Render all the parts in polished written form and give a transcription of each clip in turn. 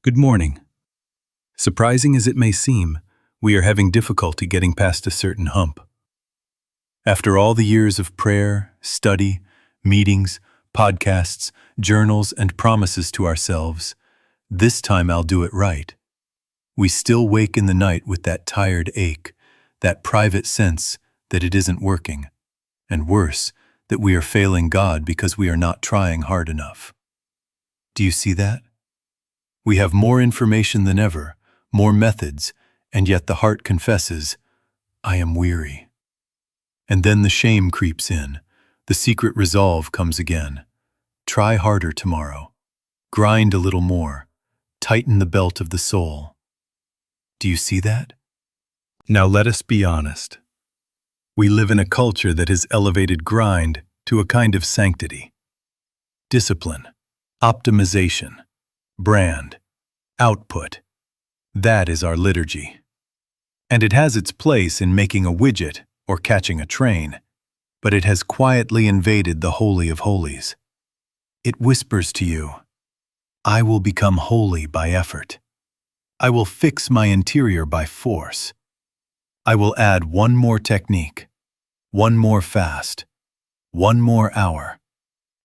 Good morning. Surprising as it may seem, we are having difficulty getting past a certain hump. After all the years of prayer, study, meetings, podcasts, journals, and promises to ourselves, this time I'll do it right. We still wake in the night with that tired ache, that private sense that it isn't working, and worse, that we are failing God because we are not trying hard enough. Do you see that? We have more information than ever, more methods, and yet the heart confesses, I am weary. And then the shame creeps in, the secret resolve comes again. Try harder tomorrow. Grind a little more. Tighten the belt of the soul. Do you see that? Now let us be honest. We live in a culture that has elevated grind to a kind of sanctity. Discipline, optimization, brand, output. That is our liturgy. And it has its place in making a widget or catching a train, but it has quietly invaded the Holy of Holies. It whispers to you, I will become holy by effort. I will fix my interior by force. I will add one more technique, one more fast, one more hour,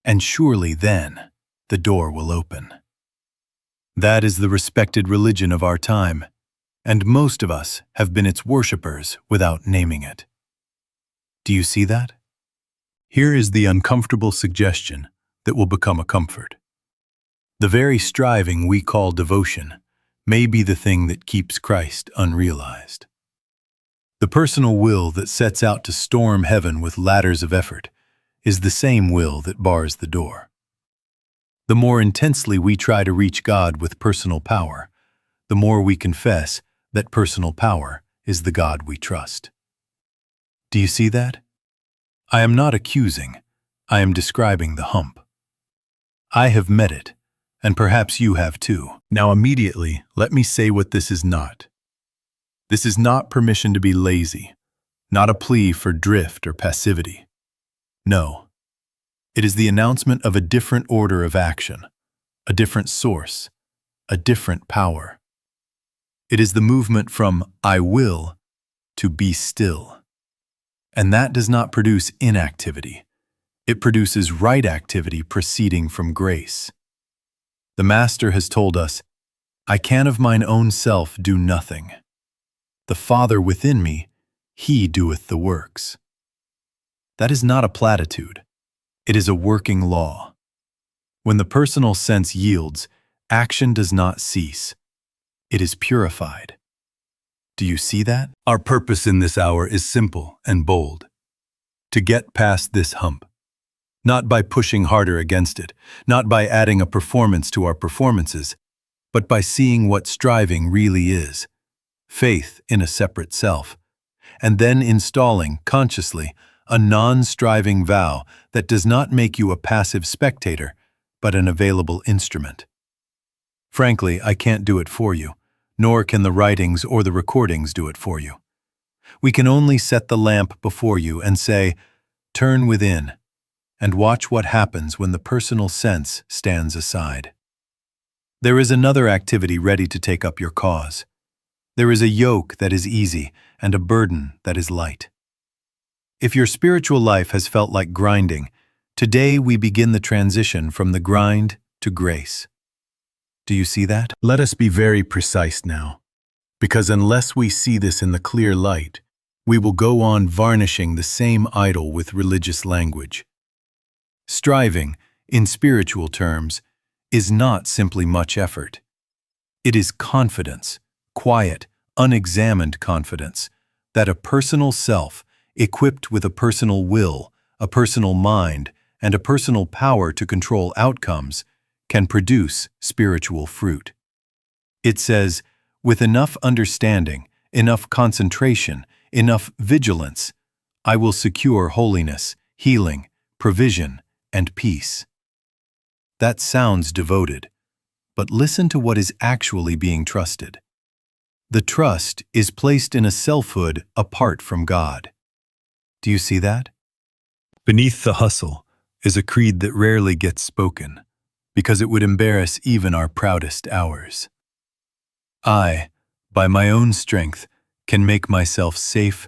and surely then the door will open. That is the respected religion of our time, and most of us have been its worshippers without naming it. Do you see that? Here is the uncomfortable suggestion that will become a comfort. The very striving we call devotion may be the thing that keeps Christ unrealized. The personal will that sets out to storm heaven with ladders of effort is the same will that bars the door. The more intensely we try to reach God with personal power, the more we confess that personal power is the God we trust. Do you see that? I am not accusing, I am describing the hump. I have met it, and perhaps you have too. Now immediately, let me say what this is not. This is not permission to be lazy, not a plea for drift or passivity. No. It is the announcement of a different order of action, a different source, a different power. It is the movement from I will to be still. And that does not produce inactivity. It produces right activity proceeding from grace. The Master has told us, I can of mine own self do nothing. The Father within me, He doeth the works. That is not a platitude. It is a working law. When the personal sense yields, action does not cease. It is purified. Do you see that? Our purpose in this hour is simple and bold. To get past this hump. Not by pushing harder against it, not by adding a performance to our performances, but by seeing what striving really is. Faith in a separate self. And then installing, consciously, a non-striving vow that does not make you a passive spectator, but an available instrument. Frankly, I can't do it for you, nor can the writings or the recordings do it for you. We can only set the lamp before you and say, turn within, and watch what happens when the personal sense stands aside. There is another activity ready to take up your cause. There is a yoke that is easy and a burden that is light. If your spiritual life has felt like grinding, today we begin the transition from the grind to grace. Do you see that? Let us be very precise now, because unless we see this in the clear light, we will go on varnishing the same idol with religious language. Striving, in spiritual terms, is not simply much effort. It is confidence, quiet, unexamined confidence, that a personal self, equipped with a personal will, a personal mind, and a personal power to control outcomes, can produce spiritual fruit. It says, with enough understanding, enough concentration, enough vigilance, I will secure holiness, healing, provision, and peace. That sounds devoted, but listen to what is actually being trusted. The trust is placed in a selfhood apart from God. Do you see that? Beneath the hustle is a creed that rarely gets spoken, because it would embarrass even our proudest hours. I, by my own strength, can make myself safe,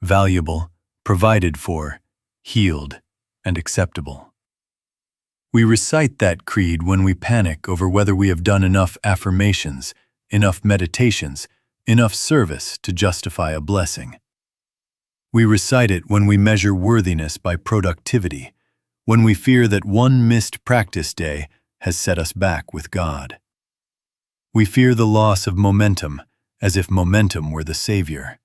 valuable, provided for, healed, and acceptable. We recite that creed when we panic over whether we have done enough affirmations, enough meditations, enough service to justify a blessing. We recite it when we measure worthiness by productivity, when we fear that one missed practice day has set us back with God. We fear the loss of momentum, as if momentum were the savior.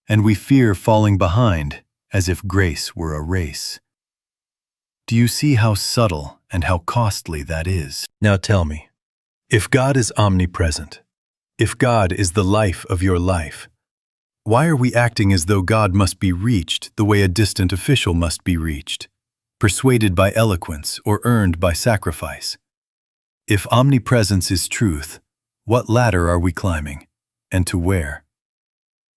And we fear falling behind, as if grace were a race. Do you see how subtle and how costly that is? Now tell me, if God is omnipresent, if God is the life of your life, why are we acting as though God must be reached the way a distant official must be reached, persuaded by eloquence or earned by sacrifice? If omnipresence is truth, what ladder are we climbing, and to where?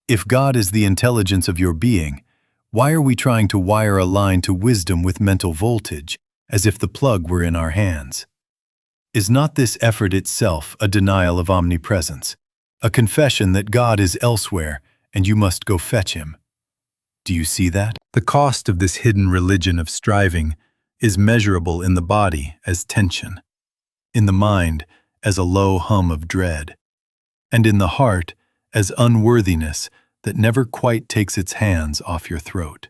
If God is the intelligence of your being, why are we trying to wire a line to wisdom with mental voltage, as if the plug were in our hands? Is not this effort itself a denial of omnipresence, a confession that God is elsewhere and you must go fetch him? Do you see that? The cost of this hidden religion of striving is measurable in the body as tension, in the mind as a low hum of dread, and in the heart as unworthiness that never quite takes its hands off your throat.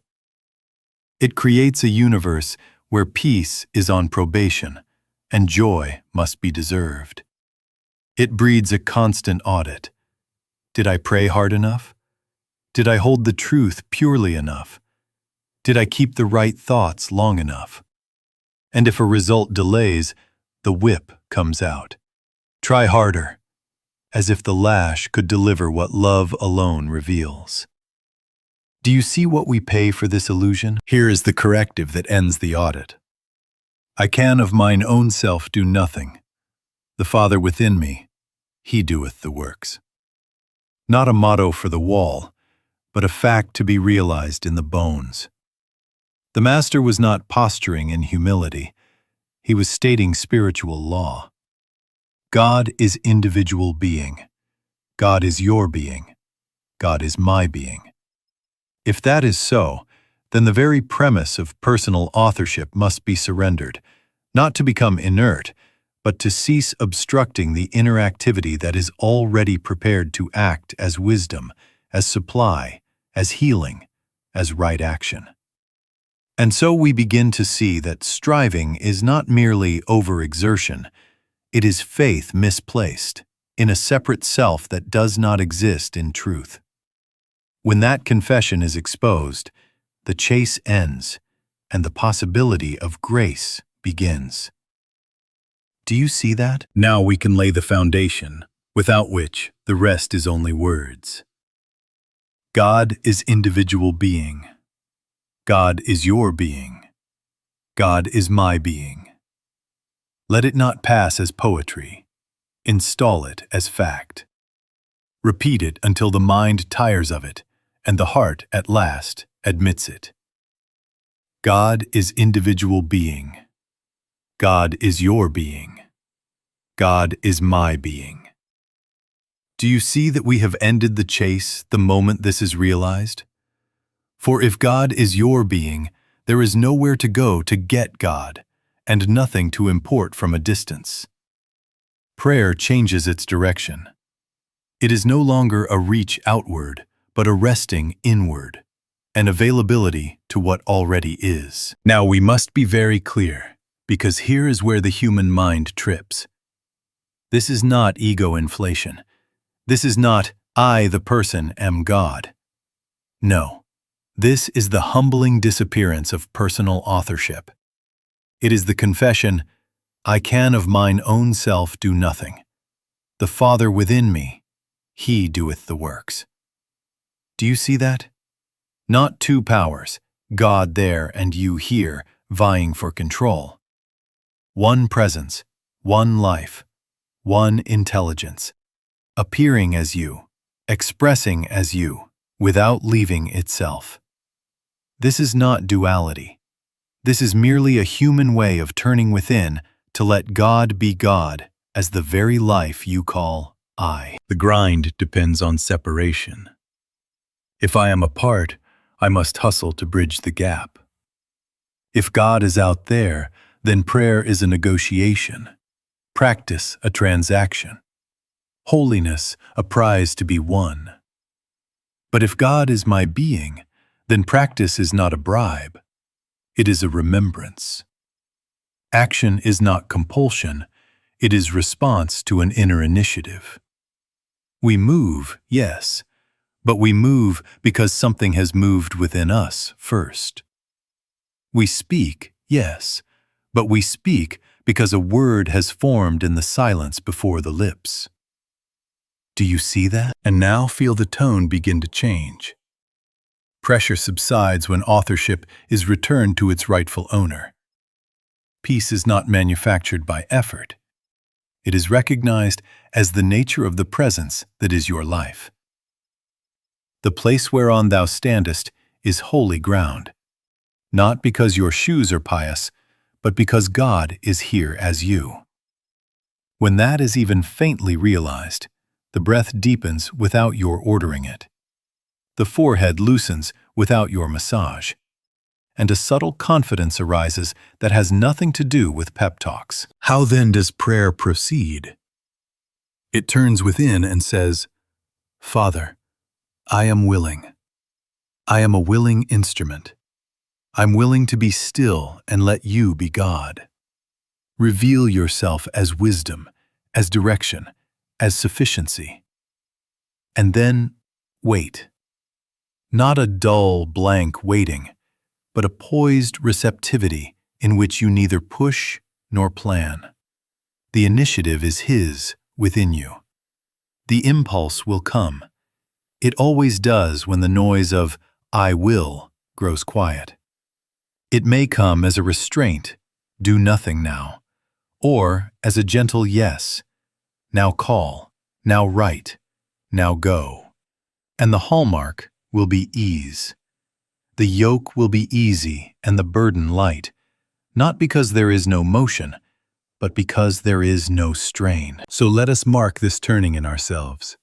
It creates a universe where peace is on probation and joy must be deserved. It breeds a constant audit. Did I pray hard enough? Did I hold the truth purely enough? Did I keep the right thoughts long enough? And if a result delays, the whip comes out. Try harder, as if the lash could deliver what love alone reveals. Do you see what we pay for this illusion? Here is the corrective that ends the audit. I can of mine own self do nothing. The Father within me, he doeth the works. Not a motto for the wall, but a fact to be realized in the bones. The Master was not posturing in humility. He was stating spiritual law. God is individual being. God is your being. God is my being. If that is so, then the very premise of personal authorship must be surrendered, not to become inert, but to cease obstructing the inner activity that is already prepared to act as wisdom, as supply, as healing, as right action. And so we begin to see that striving is not merely overexertion, it is faith misplaced in a separate self that does not exist in truth. When that confession is exposed, the chase ends and the possibility of grace begins. Do you see that? Now we can lay the foundation, without which the rest is only words. God is individual being. God is your being. God is my being. Let it not pass as poetry. Install it as fact. Repeat it until the mind tires of it, and the heart at last admits it. God is individual being. God is your being. God is my being. Do you see that we have ended the chase the moment this is realized? For if God is your being, there is nowhere to go to get God, and nothing to import from a distance. Prayer changes its direction. It is no longer a reach outward, but a resting inward, an availability to what already is. Now we must be very clear, because here is where the human mind trips. This is not ego inflation. This is not, I, the person, am God. No, this is the humbling disappearance of personal authorship. It is the confession, I can of mine own self do nothing. The Father within me, he doeth the works. Do you see that? Not two powers, God there and you here, vying for control. One presence, one life, one intelligence, appearing as you, expressing as you, without leaving itself. This is not duality. This is merely a human way of turning within to let God be God as the very life you call I. The grind depends on separation. If I am apart, I must hustle to bridge the gap. If God is out there, then prayer is a negotiation, practice a transaction, holiness a prize to be won. But if God is my being, then practice is not a bribe, it is a remembrance. Action is not compulsion, it is response to an inner initiative. We move, yes, but we move because something has moved within us first. We speak, yes, but we speak because a word has formed in the silence before the lips. Do you see that? And now feel the tone begin to change. Pressure subsides when authorship is returned to its rightful owner. Peace is not manufactured by effort. It is recognized as the nature of the presence that is your life. The place whereon thou standest is holy ground, not because your shoes are pious, but because God is here as you. When that is even faintly realized, the breath deepens without your ordering it. The forehead loosens without your massage, and a subtle confidence arises that has nothing to do with pep talks. How then does prayer proceed? It turns within and says, Father, I am willing. I am a willing instrument. I'm willing to be still and let you be God. Reveal yourself as wisdom, as direction, as sufficiency. And then wait. Not a dull, blank waiting, but a poised receptivity in which you neither push nor plan. The initiative is His within you. The impulse will come. It always does when the noise of "I will" grows quiet. It may come as a restraint, do nothing now, or as a gentle yes, now call, now write, now go. And the hallmark will be ease. The yoke will be easy and the burden light, not because there is no motion, but because there is no strain. So let us mark this turning in ourselves.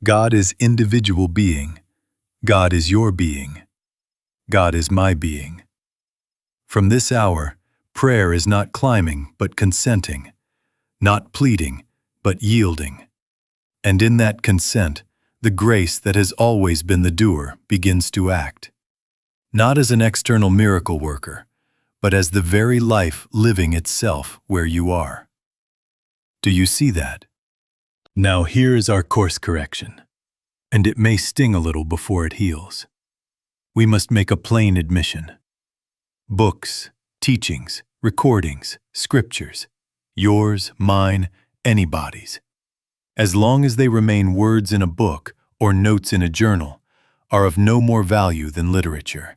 God is individual being. God is your being. God is my being. From this hour, prayer is not climbing, but consenting, not pleading, but yielding. And in that consent, the grace that has always been the doer begins to act, not as an external miracle worker, but as the very life living itself where you are. Do you see that? Now here is our course correction, and it may sting a little before it heals. We must make a plain admission. Books, teachings, recordings, scriptures, yours, mine, anybody's, as long as they remain words in a book or notes in a journal, are of no more value than literature.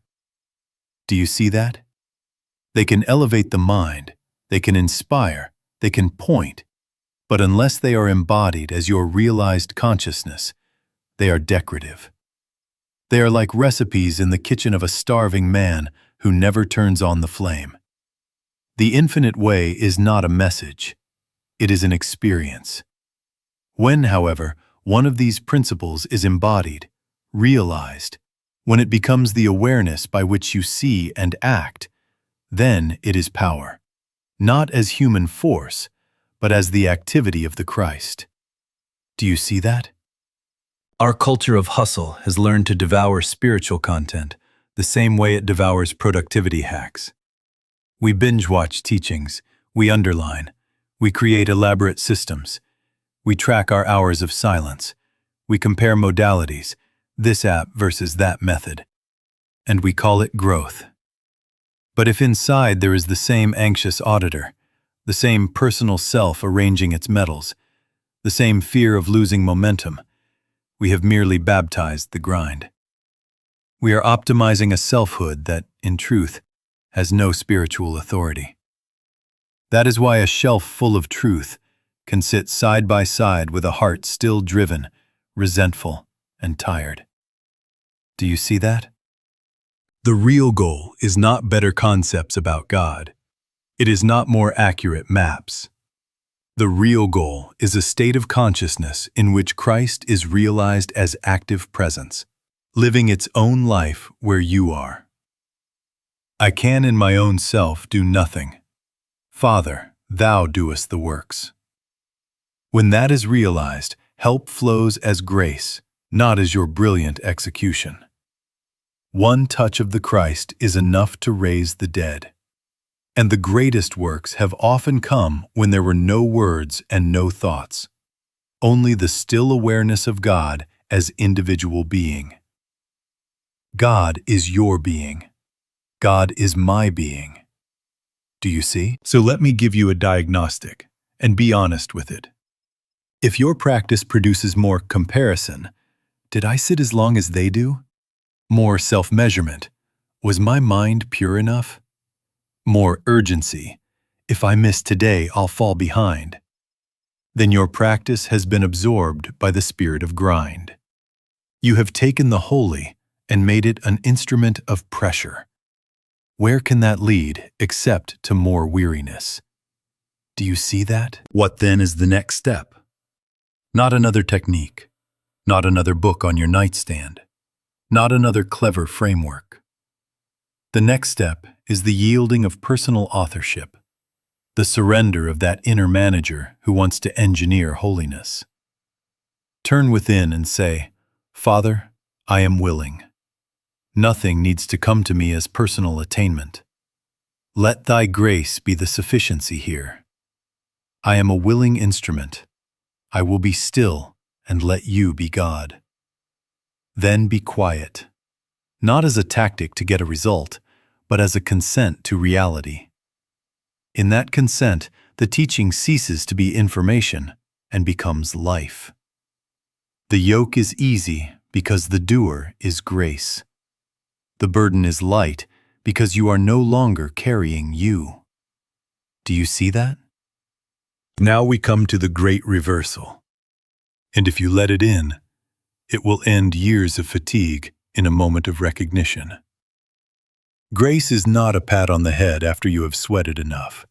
Do you see that? They can elevate the mind, they can inspire, they can point, but unless they are embodied as your realized consciousness, they are decorative. They are like recipes in the kitchen of a starving man who never turns on the flame. The infinite way is not a message, it is an experience. When, however, one of these principles is embodied, realized, when it becomes the awareness by which you see and act, then it is power, not as human force, but as the activity of the Christ. Do you see that? Our culture of hustle has learned to devour spiritual content the same way it devours productivity hacks. We binge-watch teachings, we underline, we create elaborate systems, we track our hours of silence, we compare modalities, this app versus that method, and we call it growth. But if inside there is the same anxious auditor, the same personal self arranging its metals, the same fear of losing momentum, we have merely baptized the grind. We are optimizing a selfhood that, in truth, has no spiritual authority. That is why a shelf full of truth can sit side by side with a heart still driven, resentful, and tired. Do you see that? The real goal is not better concepts about God. It is not more accurate maps. The real goal is a state of consciousness in which Christ is realized as active presence, living its own life where you are. I can in my own self do nothing. Father, thou doest the works. When that is realized, help flows as grace, not as your brilliant execution. One touch of the Christ is enough to raise the dead. And the greatest works have often come when there were no words and no thoughts, only the still awareness of God as individual being. God is your being. God is my being. Do you see? So let me give you a diagnostic, and be honest with it. If your practice produces more comparison, did I sit as long as they do? More self-measurement, was my mind pure enough? More urgency, if I miss today, I'll fall behind. Then your practice has been absorbed by the spirit of grind. You have taken the holy and made it an instrument of pressure. Where can that lead except to more weariness? Do you see that? What then is the next step? Not another technique, not another book on your nightstand, not another clever framework. The next step is the yielding of personal authorship, the surrender of that inner manager who wants to engineer holiness. Turn within and say, Father, I am willing. Nothing needs to come to me as personal attainment. Let thy grace be the sufficiency here. I am a willing instrument. I will be still and let you be God. Then be quiet, not as a tactic to get a result, but as a consent to reality. In that consent, the teaching ceases to be information and becomes life. The yoke is easy because the doer is grace. The burden is light because you are no longer carrying you. Do you see that? Now we come to the great reversal. And if you let it in, it will end years of fatigue in a moment of recognition. Grace is not a pat on the head after you have sweated enough.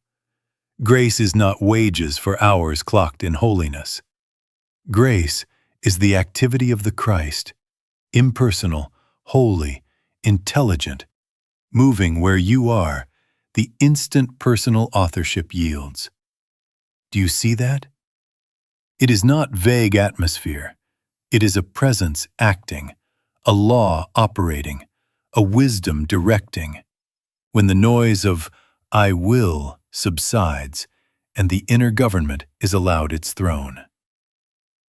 Grace is not wages for hours clocked in holiness. Grace is the activity of the Christ, impersonal, holy, intelligent, moving where you are, the instant personal authorship yields. Do you see that? It is not vague atmosphere. It is a presence acting, a law operating, a wisdom directing. When the noise of I will subsides and the inner government is allowed its throne.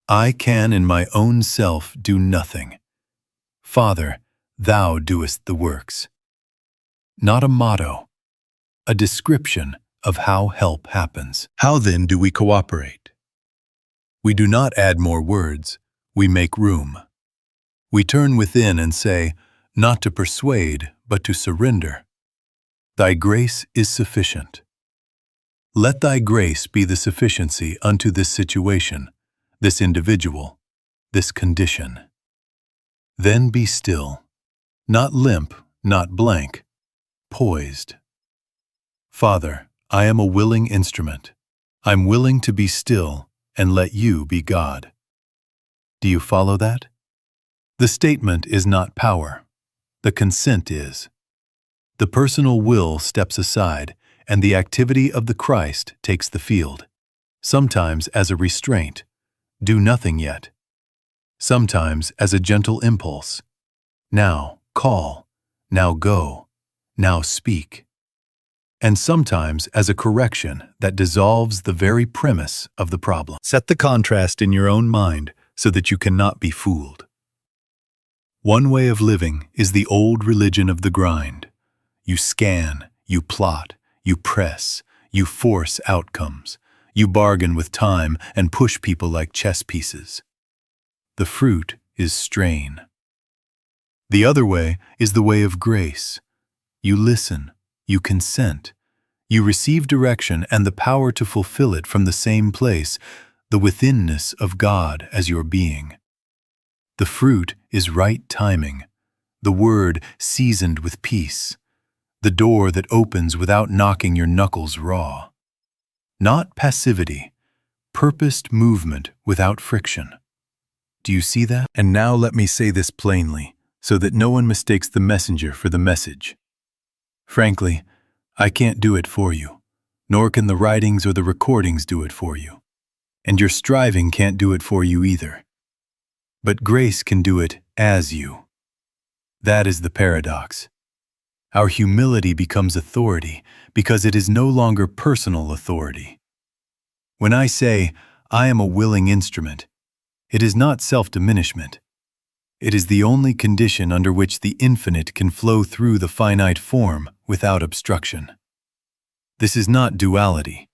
I can in my own self do nothing. Father, thou doest the works. Not a motto, a description of how help happens. How then do we cooperate? We do not add more words, we make room. We turn within and say, not to persuade, but to surrender. Thy grace is sufficient. Let thy grace be the sufficiency unto this situation, this individual, this condition. Then be still, not limp, not blank, poised. Father, I am a willing instrument. I'm willing to be still and let you be God. Do you follow that? The statement is not power. The consent is. The personal will steps aside, and the activity of the Christ takes the field, sometimes as a restraint, do nothing yet, sometimes as a gentle impulse, now call, now go, now speak, and sometimes as a correction that dissolves the very premise of the problem. Set the contrast in your own mind so that you cannot be fooled. One way of living is the old religion of the grind. You scan, you plot, you press, you force outcomes. You bargain with time and push people like chess pieces. The fruit is strain. The other way is the way of grace. You listen, you consent, you receive direction and the power to fulfill it from the same place, the withinness of God as your being. The fruit is right timing, the word seasoned with peace, the door that opens without knocking your knuckles raw. Not passivity, purposed movement without friction. Do you see that? And now let me say this plainly, so that no one mistakes the messenger for the message. Frankly, I can't do it for you, nor can the writings or the recordings do it for you. And your striving can't do it for you either. But grace can do it as you. That is the paradox. Our humility becomes authority because it is no longer personal authority. When I say, I am a willing instrument, it is not self-diminishment. It is the only condition under which the infinite can flow through the finite form without obstruction. This is not duality.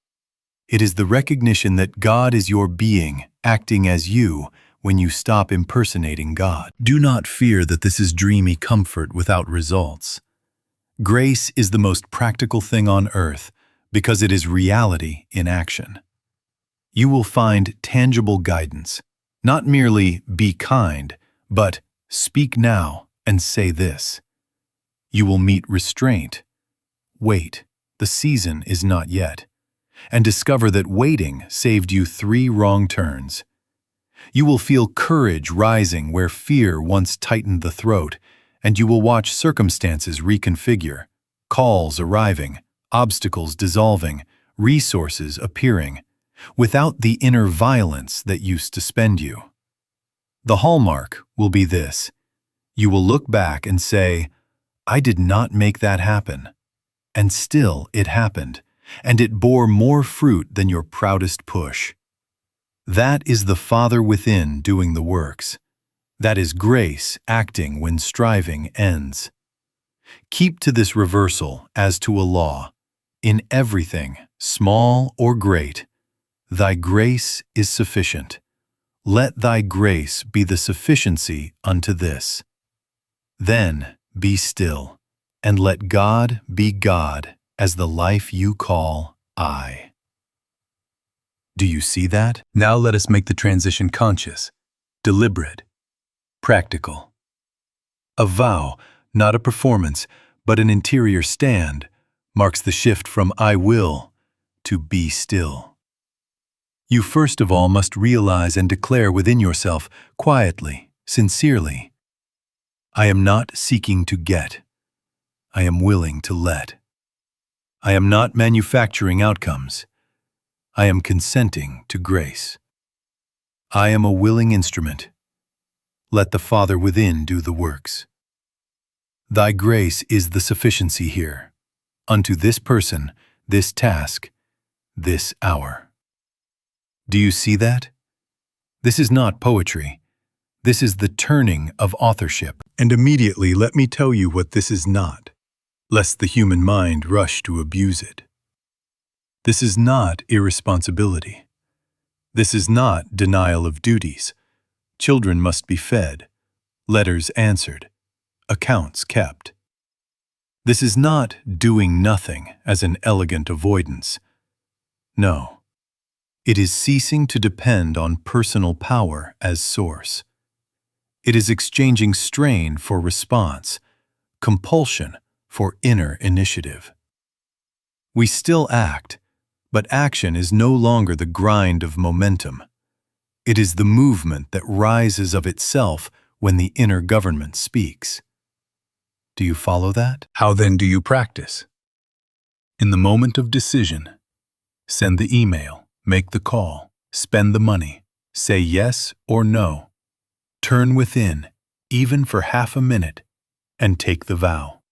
It is the recognition that God is your being acting as you when you stop impersonating God. Do not fear that this is dreamy comfort without results. Grace is the most practical thing on earth because it is reality in action. You will find tangible guidance. Not merely be kind, but speak now and say this. You will meet restraint. Wait, the season is not yet. And discover that waiting saved you 3 wrong turns. You will feel courage rising where fear once tightened the throat, and you will watch circumstances reconfigure, calls arriving, obstacles dissolving, resources appearing, without the inner violence that used to spend you. The hallmark will be this. You will look back and say, I did not make that happen. And still it happened, and it bore more fruit than your proudest push. That is the Father within doing the works. That is grace acting when striving ends. Keep to this reversal as to a law. In everything, small or great, thy grace is sufficient. Let thy grace be the sufficiency unto this. Then be still, and let God be God as the life you call I. Do you see that? Now let us make the transition conscious, deliberate, practical. A vow, not a performance, but an interior stand, marks the shift from I will to be still. You first of all must realize and declare within yourself, quietly, sincerely, I am not seeking to get. I am willing to let. I am not manufacturing outcomes. I am consenting to grace. I am a willing instrument. Let the Father within do the works. Thy grace is the sufficiency here, unto this person, this task, this hour. Do you see that? This is not poetry. This is the turning of authorship. And immediately let me tell you what this is not, lest the human mind rush to abuse it. This is not irresponsibility. This is not denial of duties. Children must be fed, letters answered, accounts kept. This is not doing nothing as an elegant avoidance. No. It is ceasing to depend on personal power as source. It is exchanging strain for response, compulsion for inner initiative. We still act, but action is no longer the grind of momentum. It is the movement that rises of itself when the inner government speaks. Do you follow that? How then do you practice? In the moment of decision, send the email. Make the call, spend the money, say yes or no. Turn within, even for half a minute, and take the vow.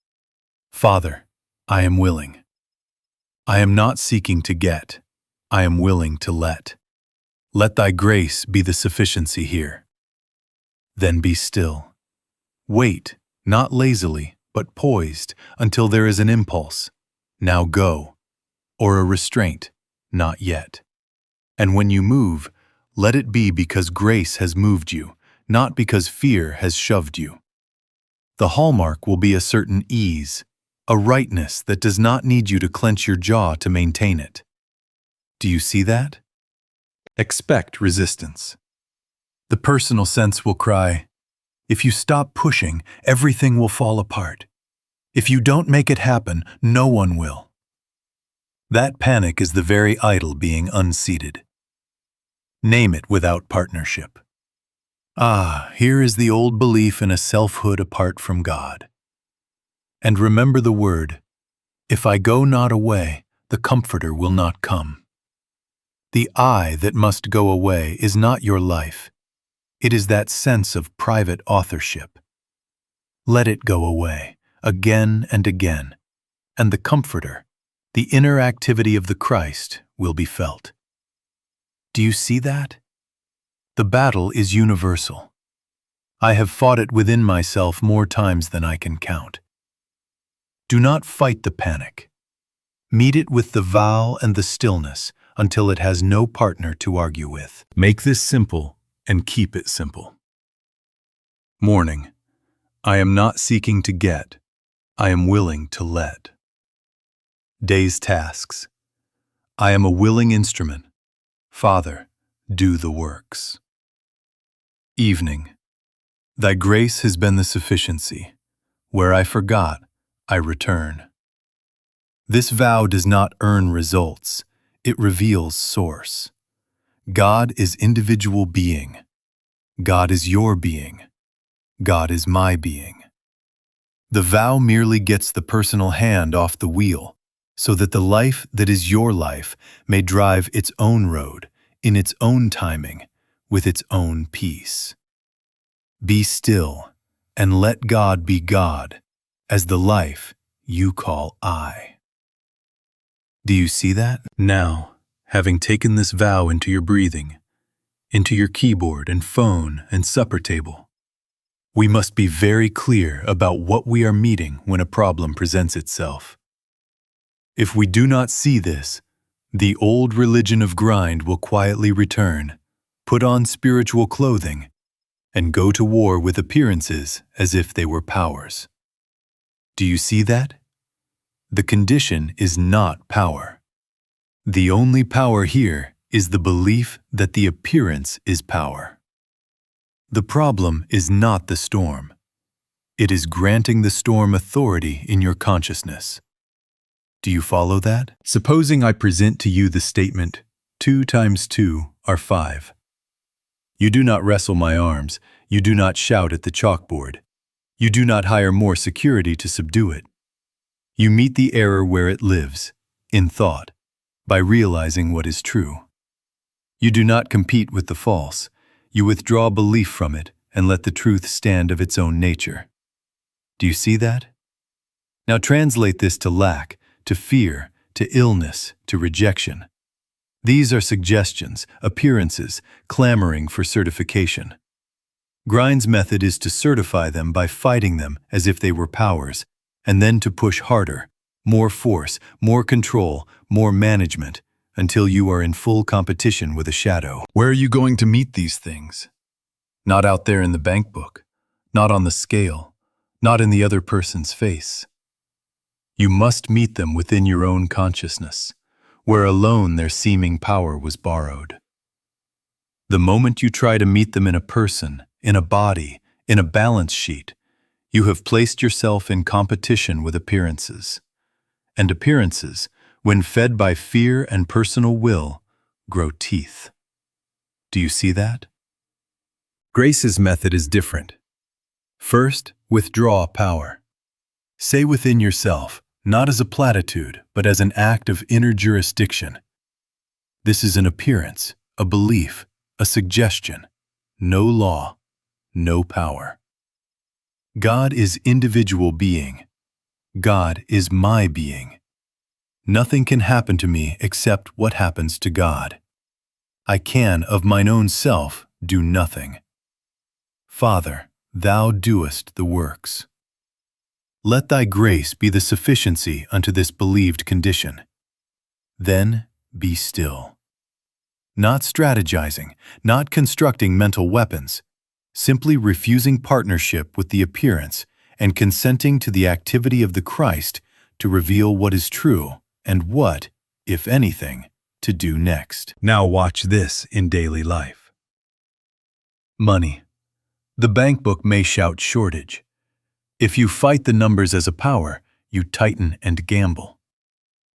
Father, I am willing. I am not seeking to get. I am willing to let. Let thy grace be the sufficiency here. Then be still. Wait, not lazily, but poised, until there is an impulse. Now go. Or a restraint. Not yet. And when you move, let it be because grace has moved you, not because fear has shoved you. The hallmark will be a certain ease, a rightness that does not need you to clench your jaw to maintain it. Do you see that? Expect resistance. The personal sense will cry, if you stop pushing, everything will fall apart. If you don't make it happen, no one will. That panic is the very idol being unseated. Name it without partnership. Here is the old belief in a selfhood apart from God. And remember the word, if I go not away, the Comforter will not come. The I that must go away is not your life. It is that sense of private authorship. Let it go away, again and again, and the Comforter, the inner activity of the Christ, will be felt. Do you see that? The battle is universal. I have fought it within myself more times than I can count. Do not fight the panic. Meet it with the vow and the stillness until it has no partner to argue with. Make this simple and keep it simple. Morning. I am not seeking to get. I am willing to let. Day's tasks. I am a willing instrument. Father, do the works. Evening. Thy grace has been the sufficiency. Where I forgot, I return. This vow does not earn results. It reveals source. God is individual being. God is your being. God is my being. The vow merely gets the personal hand off the wheel, so that the life that is your life may drive its own road, in its own timing, with its own peace. Be still, and let God be God, as the life you call I. Do you see that? Now, having taken this vow into your breathing, into your keyboard and phone and supper table, we must be very clear about what we are meeting when a problem presents itself. If we do not see this, the old religion of grind will quietly return, put on spiritual clothing, and go to war with appearances as if they were powers. Do you see that? The condition is not power. The only power here is the belief that the appearance is power. The problem is not the storm. It is granting the storm authority in your consciousness. Do you follow that? Supposing I present to you the statement, 2 times 2 are 5. You do not wrestle my arms. You do not shout at the chalkboard. You do not hire more security to subdue it. You meet the error where it lives, in thought, by realizing what is true. You do not compete with the false. You withdraw belief from it and let the truth stand of its own nature. Do you see that? Now translate this to lack, to fear, to illness, to rejection. These are suggestions, appearances, clamoring for certification. Grind's method is to certify them by fighting them as if they were powers, and then to push harder, more force, more control, more management, until you are in full competition with a shadow. Where are you going to meet these things? Not out there in the bank book, not on the scale, not in the other person's face. You must meet them within your own consciousness, where alone their seeming power was borrowed. The moment you try to meet them in a person, in a body, in a balance sheet, you have placed yourself in competition with appearances. And appearances, when fed by fear and personal will, grow teeth. Do you see that? Grace's method is different. First, withdraw power. Say within yourself, not as a platitude, but as an act of inner jurisdiction. This is an appearance, a belief, a suggestion. No law, no power. God is individual being. God is my being. Nothing can happen to me except what happens to God. I can, of mine own self, do nothing. Father, thou doest the works. Let thy grace be the sufficiency unto this believed condition. Then be still. Not strategizing, not constructing mental weapons, simply refusing partnership with the appearance and consenting to the activity of the Christ to reveal what is true and what, if anything, to do next. Now watch this in daily life. Money. The bank book may shout shortage. If you fight the numbers as a power, you tighten and gamble.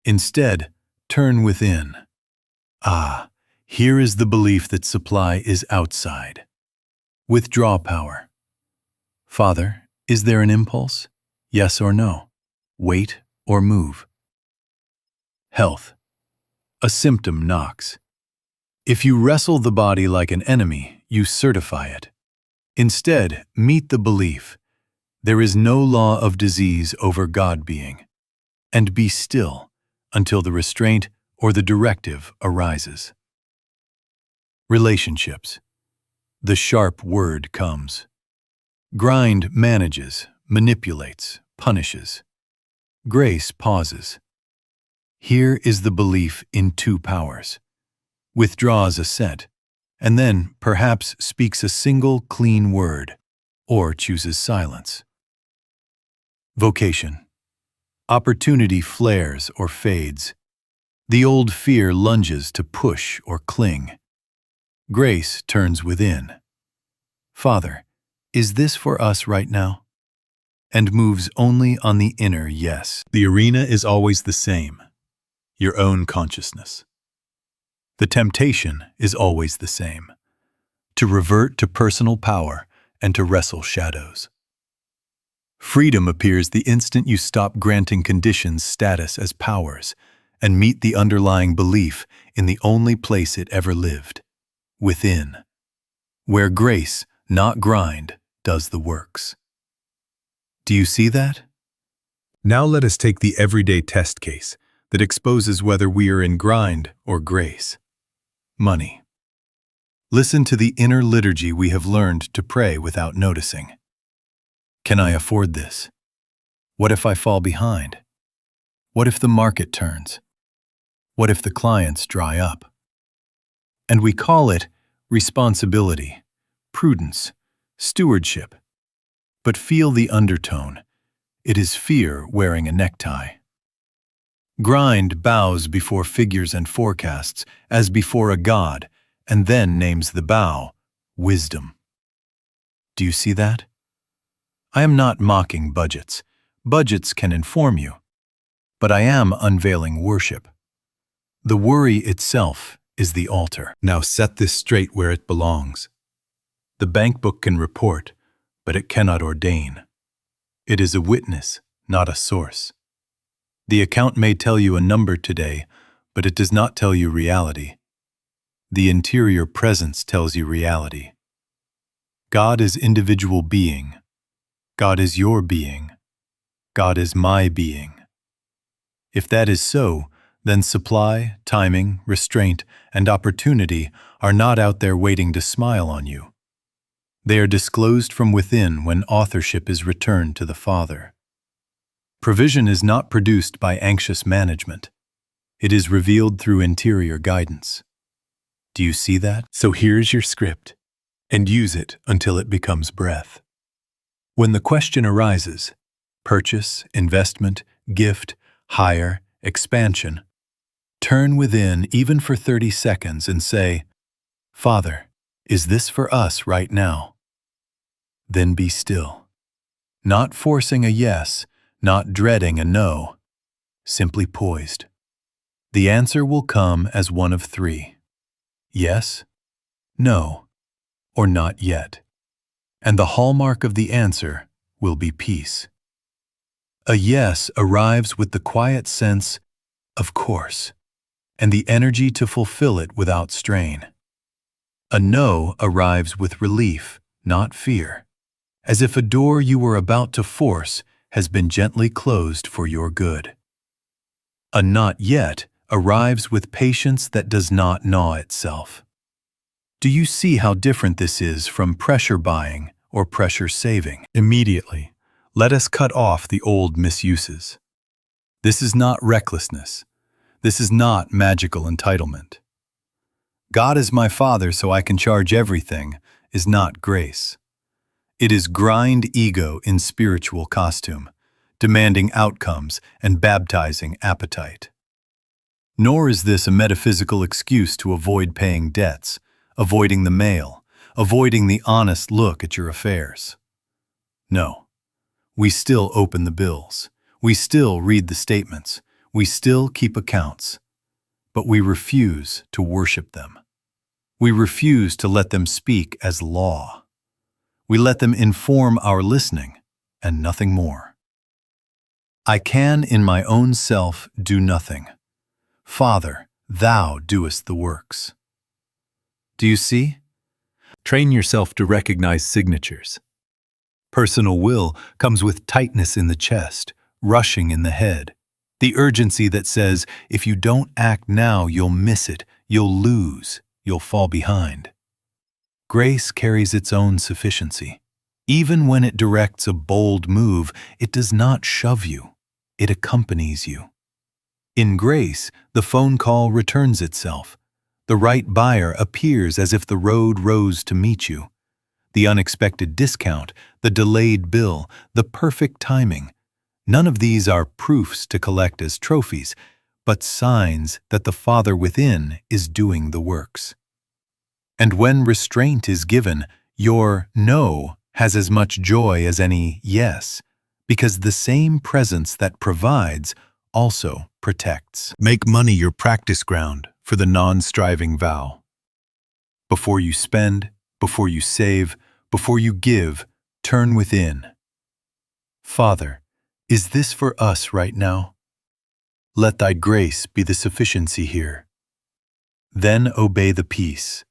Instead, turn within. Here is the belief that supply is outside. Withdraw power. Father, is there an impulse? Yes or no? Wait or move? Health. A symptom knocks. If you wrestle the body like an enemy, you certify it. Instead, meet the belief. There is no law of disease over God being. And be still until the restraint or the directive arises. Relationships. The sharp word comes. Grind manages, manipulates, punishes. Grace pauses. Here is the belief in two powers. Withdraws assent, and then perhaps speaks a single clean word, or chooses silence. Vocation. Opportunity flares or fades. The old fear lunges to push or cling. Grace turns within. Father, is this for us right now? And moves only on the inner yes. The arena is always the same. Your own consciousness. The temptation is always the same. To revert to personal power and to wrestle shadows. Freedom appears the instant you stop granting conditions status as powers and meet the underlying belief in the only place it ever lived, within, where grace, not grind, does the works. Do you see that? Now let us take the everyday test case that exposes whether we are in grind or grace. Money. Listen to the inner liturgy we have learned to pray without noticing. Can I afford this? What if I fall behind? What if the market turns? What if the clients dry up? And we call it responsibility, prudence, stewardship. But feel the undertone. It is fear wearing a necktie. Grind bows before figures and forecasts as before a god, and then names the bow wisdom. Do you see that? I am not mocking budgets. Budgets can inform you. But I am unveiling worship. The worry itself is the altar. Now set this straight where it belongs. The bank book can report, but it cannot ordain. It is a witness, not a source. The account may tell you a number today, but it does not tell you reality. The interior presence tells you reality. God is individual being. God is your being. God is my being. If that is so, then supply, timing, restraint, and opportunity are not out there waiting to smile on you. They are disclosed from within when authorship is returned to the Father. Provision is not produced by anxious management. It is revealed through interior guidance. Do you see that? So here's your script, and use it until it becomes breath. When the question arises, purchase, investment, gift, hire, expansion, turn within even for 30 seconds and say, Father, is this for us right now? Then be still. Not forcing a yes, not dreading a no, simply poised. The answer will come as one of three: yes, no, or not yet. And the hallmark of the answer will be peace. A yes arrives with the quiet sense, of course, and the energy to fulfill it without strain. A no arrives with relief, not fear, as if a door you were about to force has been gently closed for your good. A not yet arrives with patience that does not gnaw itself. Do you see how different this is from pressure buying or pressure saving? Immediately, let us cut off the old misuses. This is not recklessness. This is not magical entitlement. God is my Father, so I can charge everything is not grace. It is grind ego in spiritual costume, demanding outcomes and baptizing appetite. Nor is this a metaphysical excuse to avoid paying debts, avoiding the mail, avoiding the honest look at your affairs. No, we still open the bills, we still read the statements, we still keep accounts, but we refuse to worship them. We refuse to let them speak as law. We let them inform our listening, and nothing more. I can in my own self do nothing. Father, thou doest the works. Do you see? Train yourself to recognize signatures. Personal will comes with tightness in the chest, rushing in the head, the urgency that says, if you don't act now, you'll miss it, you'll lose, you'll fall behind. Grace carries its own sufficiency. Even when it directs a bold move, it does not shove you. It accompanies you. In grace, the phone call returns itself. The right buyer appears as if the road rose to meet you. The unexpected discount, the delayed bill, the perfect timing. None of these are proofs to collect as trophies, but signs that the Father within is doing the works. And when restraint is given, your no has as much joy as any yes, because the same presence that provides also protects. Make money your practice ground for the non-striving vow. Before you spend, before you save, before you give, turn within. Father, is this for us right now? Let thy grace be the sufficiency here. Then obey the peace.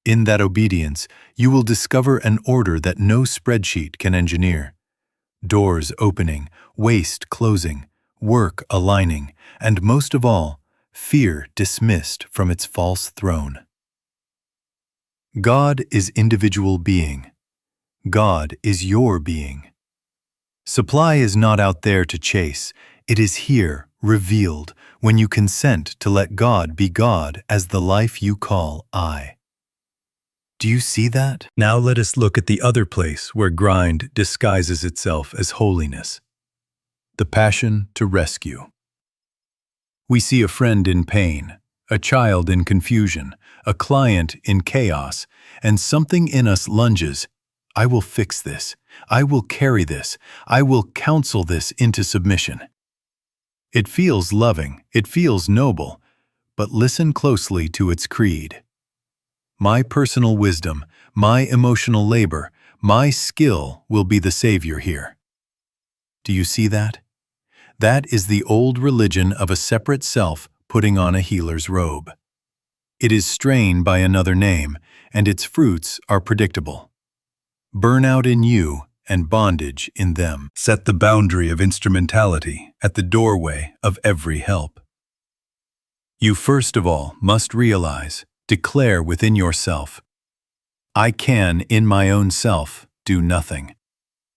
In that obedience, you will discover an order that no spreadsheet can engineer. Doors opening, waste closing, work aligning, and most of all, fear dismissed from its false throne. God is individual being. God is your being. Supply is not out there to chase. It is here, revealed, when you consent to let God be God as the life you call I. Do you see that? Now let us look at the other place where grind disguises itself as holiness. The passion to rescue. We see a friend in pain, a child in confusion, a client in chaos, and something in us lunges, I will fix this, I will carry this, I will counsel this into submission. It feels loving, it feels noble, but listen closely to its creed. My personal wisdom, my emotional labor, my skill will be the savior here. Do you see that? That is the old religion of a separate self putting on a healer's robe. It is strain by another name, and its fruits are predictable. Burnout in you and bondage in them. Set the boundary of instrumentality at the doorway of every help. You first of all must realize, declare within yourself, I can in my own self do nothing.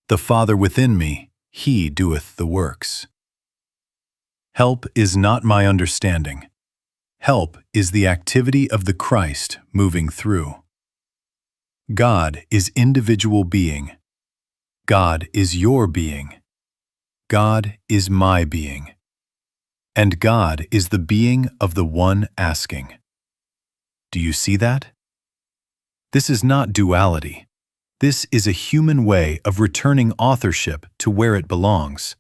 The Father within me, He doeth the works. Help is not my understanding. Help is the activity of the Christ moving through. God is individual being. God is your being. God is my being. And God is the being of the one asking. Do you see that? This is not duality. This is a human way of returning authorship to where it belongs,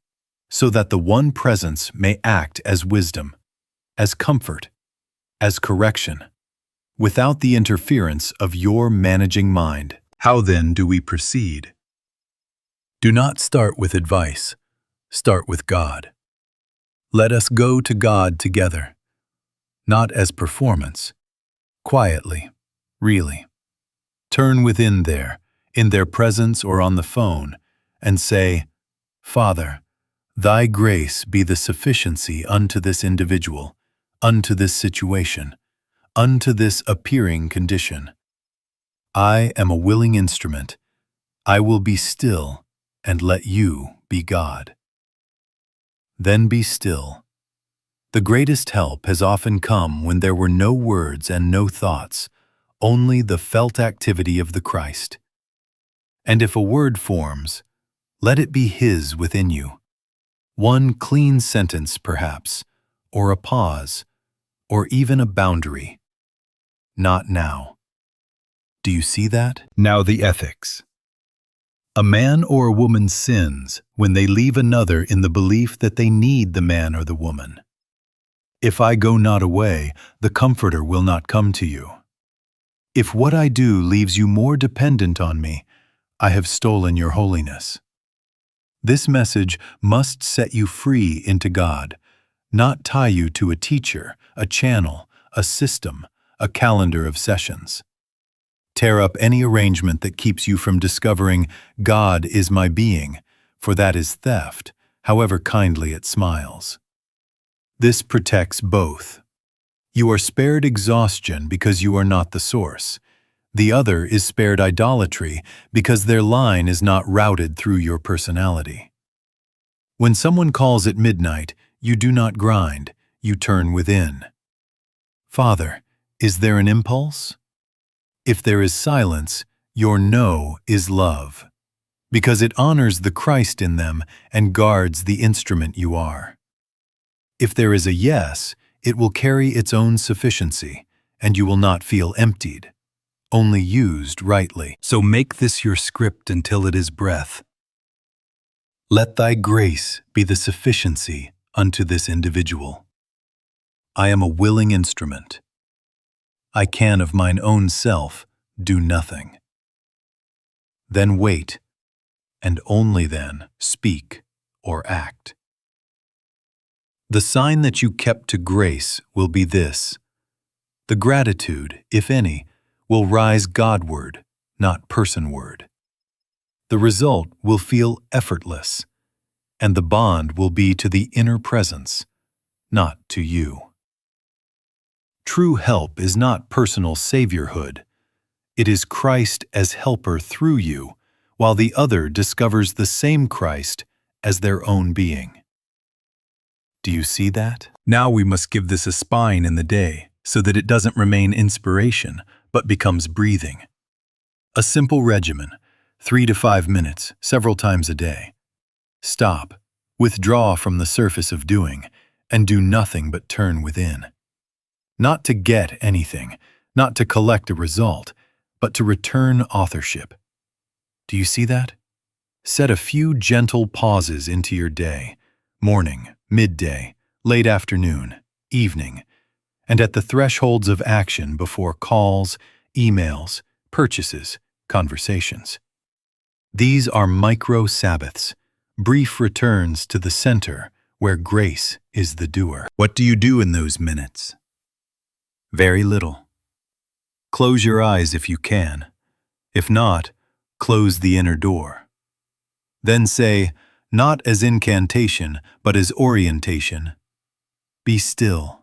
so that the one presence may act as wisdom, as comfort, as correction, without the interference of your managing mind. How then do we proceed? Do not start with advice. Start with God. Let us go to God together, not as performance, quietly, really. Turn within there, in their presence or on the phone, and say, Father, thy grace be the sufficiency unto this individual, unto this situation, unto this appearing condition. I am a willing instrument. I will be still and let you be God. Then be still. The greatest help has often come when there were no words and no thoughts, only the felt activity of the Christ. And if a word forms, let it be His within you. One clean sentence, perhaps, or a pause, or even a boundary. Not now. Do you see that? Now the ethics. A man or a woman sins when they leave another in the belief that they need the man or the woman. If I go not away, the Comforter will not come to you. If what I do leaves you more dependent on me, I have stolen your holiness. This message must set you free into God, not tie you to a teacher, a channel, a system, a calendar of sessions. Tear up any arrangement that keeps you from discovering God is my being, for that is theft, however kindly it smiles. This protects both. You are spared exhaustion because you are not the source. The other is spared idolatry because their line is not routed through your personality. When someone calls at midnight, you do not grind, you turn within. Father, is there an impulse? If there is silence, your no is love, because it honors the Christ in them and guards the instrument you are. If there is a yes, it will carry its own sufficiency, and you will not feel emptied, only used rightly. So make this your script until it is breath. Let thy grace be the sufficiency unto this individual. I am a willing instrument. I can of mine own self do nothing. Then wait, and only then speak or act. The sign that you kept to grace will be this: the gratitude, if any, will rise Godward, not personward. The result will feel effortless, and the bond will be to the inner presence, not to you. True help is not personal saviorhood. It is Christ as helper through you, while the other discovers the same Christ as their own being. Do you see that? Now we must give this a spine in the day, so that it doesn't remain inspiration, but becomes breathing. A simple regimen, 3 to 5 minutes, several times a day. Stop, withdraw from the surface of doing, and do nothing but turn within. Not to get anything, not to collect a result, but to return authorship. Do you see that? Set a few gentle pauses into your day, morning, midday, late afternoon, evening, and at the thresholds of action before calls, emails, purchases, conversations. These are micro-sabbaths, brief returns to the center where grace is the doer. What do you do in those minutes? Very little. Close your eyes if you can. If not, close the inner door. Then say, not as incantation, but as orientation, be still.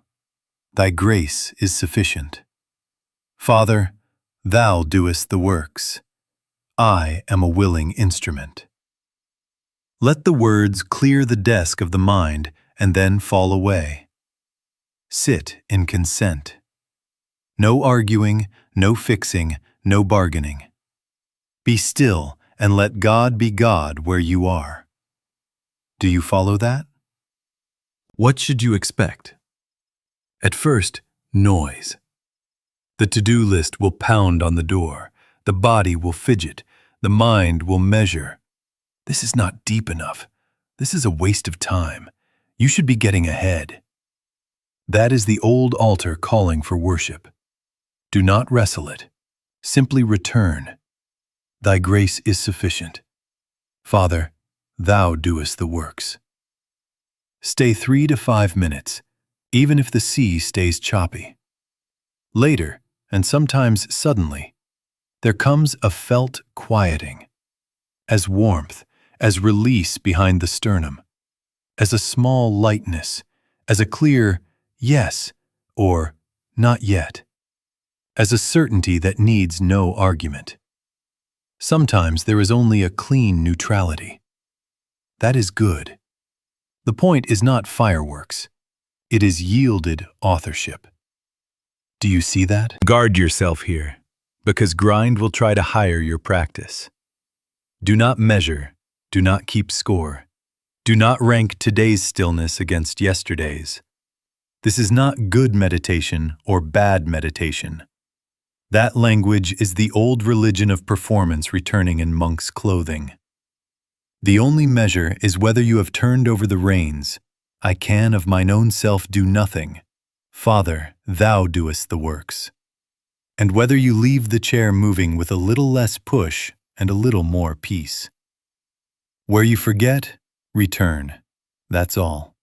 Thy grace is sufficient. Father, thou doest the works. I am a willing instrument. Let the words clear the desk of the mind and then fall away. Sit in consent. No arguing, no fixing, no bargaining. Be still and let God be God where you are. Do you follow that? What should you expect? At first, noise. The to-do list will pound on the door. The body will fidget. The mind will measure. This is not deep enough. This is a waste of time. You should be getting ahead. That is the old altar calling for worship. Do not wrestle it. Simply return. Thy grace is sufficient. Father, thou doest the works. Stay 3 to 5 minutes, even if the sea stays choppy. Later, and sometimes suddenly, there comes a felt quieting, as warmth, as release behind the sternum, as a small lightness, as a clear yes or not yet, as a certainty that needs no argument. Sometimes there is only a clean neutrality. That is good. The point is not fireworks. It is yielded authorship. Do you see that? Guard yourself here, because grind will try to hire your practice. Do not measure, do not keep score. Do not rank today's stillness against yesterday's. This is not good meditation or bad meditation. That language is the old religion of performance returning in monk's clothing. The only measure is whether you have turned over the reins. I can of mine own self do nothing. Father, thou doest the works. and whether you leave the chair moving with a little less push and a little more peace. Where you forget, return. That's all.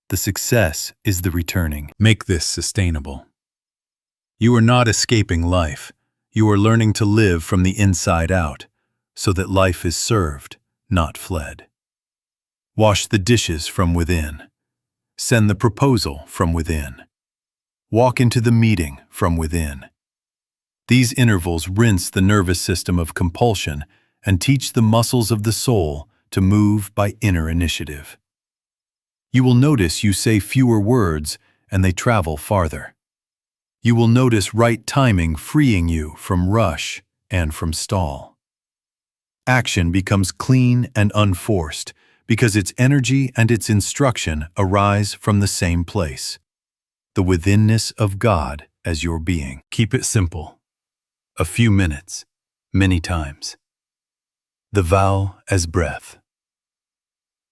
The success is the returning. Make this sustainable. You are not escaping life. You are learning to live from the inside out, so that life is served, not fled. Wash the dishes from within. Send the proposal from within. Walk into the meeting from within. These intervals rinse the nervous system of compulsion and teach the muscles of the soul to move by inner initiative. You will notice you say fewer words and they travel farther. You will notice right timing freeing you from rush and from stall. Action becomes clean and unforced because its energy and its instruction arise from the same place, the withinness of God as your being. Keep it simple. A few minutes, many times. The vow as breath.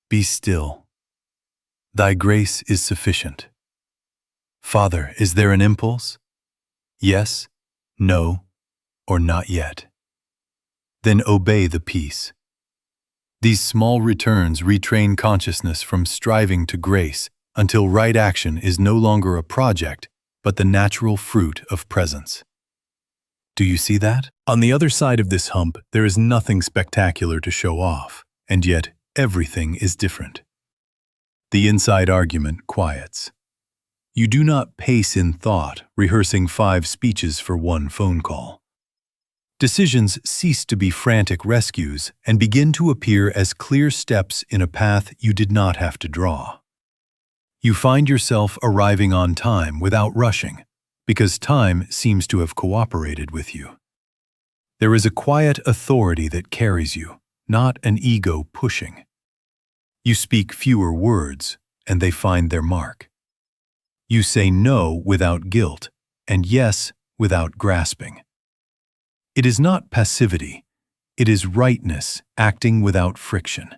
Be still. Thy grace is sufficient. Father, is there an impulse? Yes, no, or not yet. Then obey the peace. These small returns retrain consciousness from striving to grace until right action is no longer a project, but the natural fruit of presence. Do you see that? On the other side of this hump, there is nothing spectacular to show off, and yet everything is different. The inside argument quiets. You do not pace in thought, rehearsing 5 speeches for 1 phone call. Decisions cease to be frantic rescues and begin to appear as clear steps in a path you did not have to draw. You find yourself arriving on time without rushing, because time seems to have cooperated with you. There is a quiet authority that carries you, not an ego pushing. You speak fewer words, and they find their mark. You say no without guilt, and yes without grasping. It is not passivity, it is rightness acting without friction.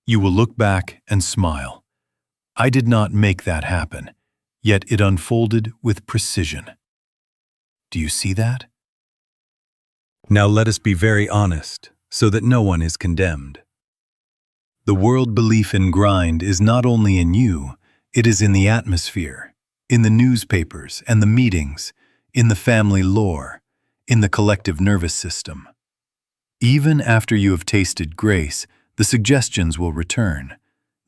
You will look back and smile. I did not make that happen, yet it unfolded with precision. Do you see that? Now let us be very honest, so that no one is condemned. The world belief in grind is not only in you, it is in the atmosphere, in the newspapers and the meetings, in the family lore, in the collective nervous system. Even after you have tasted grace, the suggestions will return.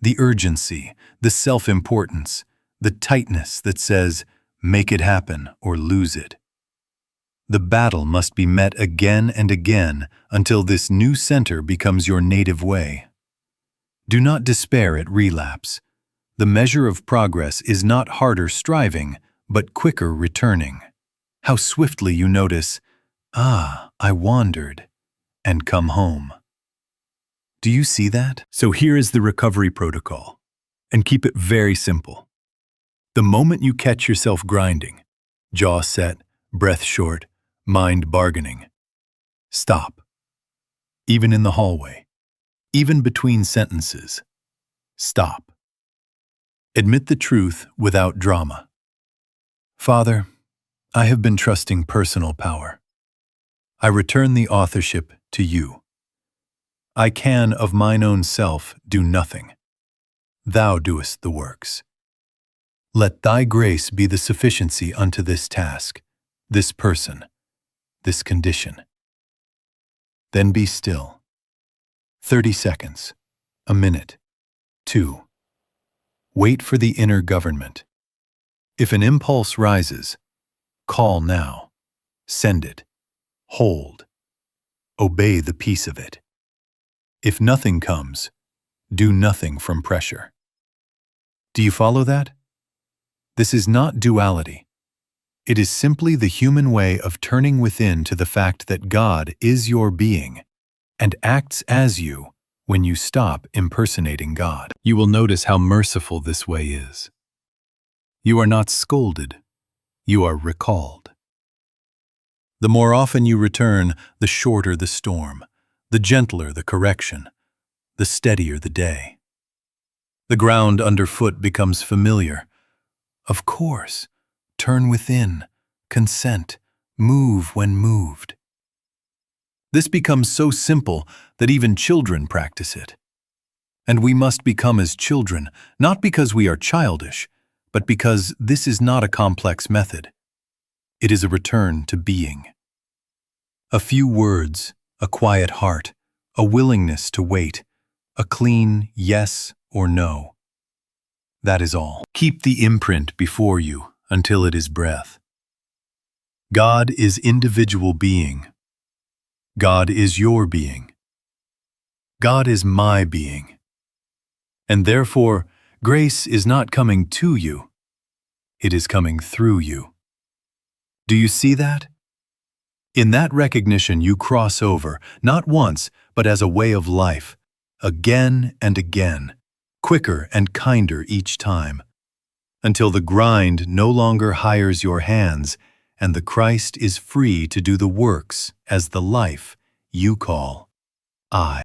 The urgency, the self-importance, the tightness that says, make it happen or lose it. The battle must be met again and again until this new center becomes your native way. Do not despair at relapse. The measure of progress is not harder striving, but quicker returning. How swiftly you notice, I wandered, and come home. Do you see that? So here is the recovery protocol, and keep it very simple. The moment you catch yourself grinding, jaw set, breath short, mind bargaining, stop. Even in the hallway, even between sentences, stop. Admit the truth without drama. Father, I have been trusting personal power. I return the authorship to you. I can of mine own self do nothing. Thou doest the works. Let thy grace be the sufficiency unto this task, this person, this condition. Then be still. 30 seconds, a minute, 2. Wait for the inner government. If an impulse rises, call now, send it, hold, obey the peace of it. If nothing comes, do nothing from pressure. Do you follow that? This is not duality. It is simply the human way of turning within to the fact that God is your being and acts as you when you stop impersonating God. You will notice how merciful this way is. You are not scolded, you are recalled. The more often you return, the shorter the storm, the gentler the correction, the steadier the day. The ground underfoot becomes familiar. Of course, turn within, consent, move when moved. This becomes so simple that even children practice it. And we must become as children, not because we are childish, but because this is not a complex method. It is a return to being. A few words, a quiet heart, a willingness to wait, a clean yes or no. That is all. Keep the imprint before you until it is breath. God is individual being. God is your being. God is my being. And therefore, grace is not coming to you. It is coming through you. Do you see that? In that recognition, you cross over, not once, but as a way of life, again and again, quicker and kinder each time, until the grind no longer hires your hands and the Christ is free to do the works as the life you call I.